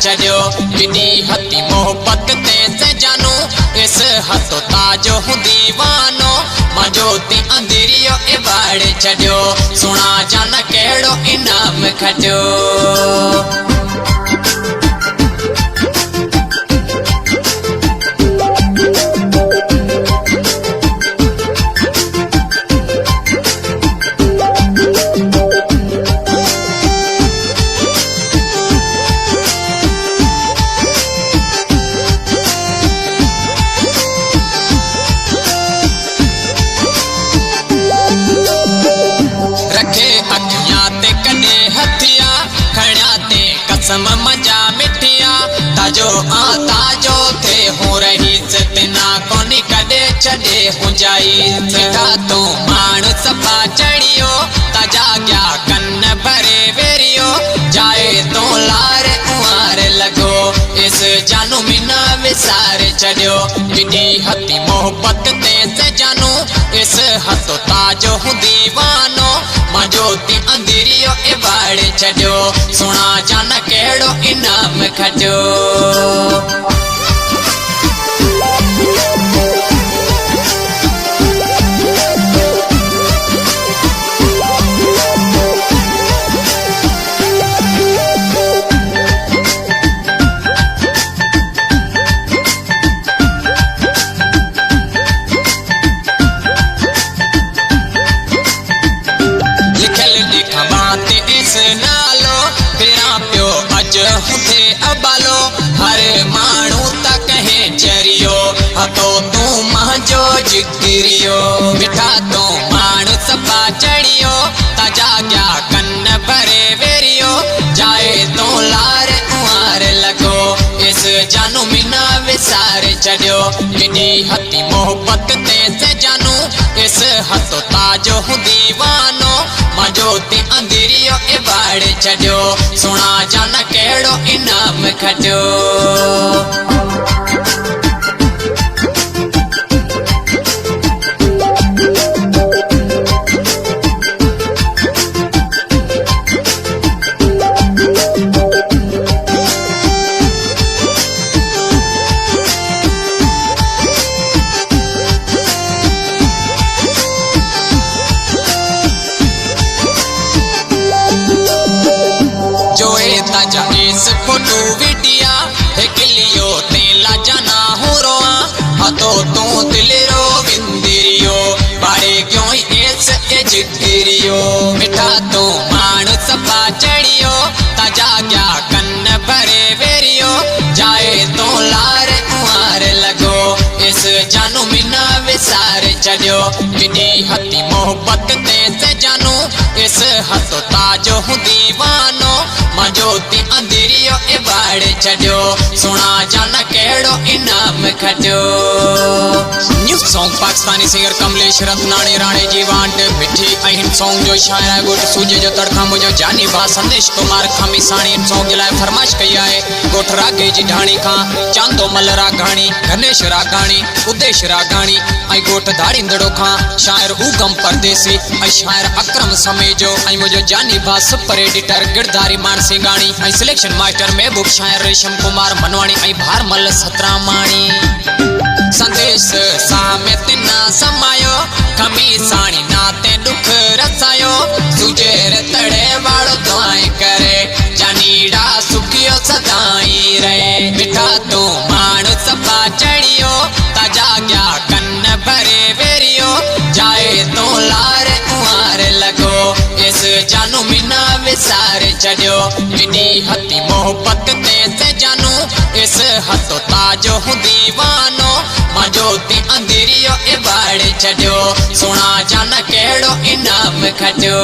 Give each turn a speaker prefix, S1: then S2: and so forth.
S1: छड़ियो किनी हती मोहब्बत ते से जानू इस हथो ताजो हूँ दीवानो मजो ते अंधेरियो ए बाड़े छड़ियो सुना जाना केड़ो इनाम खटियो। कसम मजा मिठिया ताजो ताजो थे हो रही सतना कोनी कदे चढ़े हो जाई था तो मान सफा चढ़ियो ताजा क्या कन्न भरे वेरियो जाए तो लार उहार लगो इस जानू मिना विसार चढ़ियो किनी हती मोहब्बत ते से जानू इस हथो ताजो हूँ दीवानो मजो ते अंधेरियो ए बाड़े चढ़ियो सुना जाना केड़ो इनाम खटियो। हुथे अबालो हर मानू तक है चरियो हतो तू महजो जिक्रियो मिठा तो मान सफा चढ़ियो ताजा क्या कन्न भरे वेरियो जाए तो लार उहार लगो इस जानू मिना विसार चढ़ियो किनी हती मोहब्बत ते से जानू इस हथो ताजो हूँ दीवानो मजो ते अंधेरियो ए बाड़े चढ़ियो सुना जाना केड़ो इनाम खटियो। ताजा इस फोटो वीडिया किलियो तेला जाना हो रोआ हतो तू दिल रो विंदिरियो बाड़े क्यों इस जिक्रियो मिठा तो मान सफा चढ़ियो ताजा क्या कन्न भरे वेरियो जाए तो लार उहार लगो इस जानू मिना विसार चढ़ियो किनी हती मोहब्बत ते से जानू इस हथो ताजो हूँ दीवानो मजो ते अंधेरियो ए बाड़े चढ़ियो सुना जाना केड़ो इनाम खटियो। New song Pakistani singer Kamlesh Ratnani Rane ji वांट मिठी अहिन सॉन्ग जो शायर गोट सूजे जो तड़का मुझो जानी बा संदेश कुमार खमी साणी सॉन्ग लाए फरमाइश कई है गोठ रागे जी ढाणी का चांदो मल रागाणी गणेश रागाणी उदेश रागाणी आई गोठ धाड़ींदड़ो का शायर उगम परदेसी आई शायर अकरम समेजो आई मुझो जानी बा सुपर एडिटर गिरधारी मान सिंगाणी आई सिलेक्शन मास्टर महबूब शायर रेशम कुमार मनवाणी आई भारमल सतरामाणी संदेश सामेत ना समायो खमी साणी नाते दुख रसायो सुजेर तड़े वालो दुआएं करे जानीड़ा सुखियो सदाई रहे मिठा तो मान सफा चढ़ियो ताजा क्या कन्न भरे वेरियो जाए तो लार उहार लगो इस जानू मिना विसार चढ़ियो किनी हती मोहब्बत ते से जानू इस हथो ताजो हूँ दीवानो मजो ते अंधेरियो ए बाड़े चढ़ियो सुना जाना केड़ो इनाम खटियो।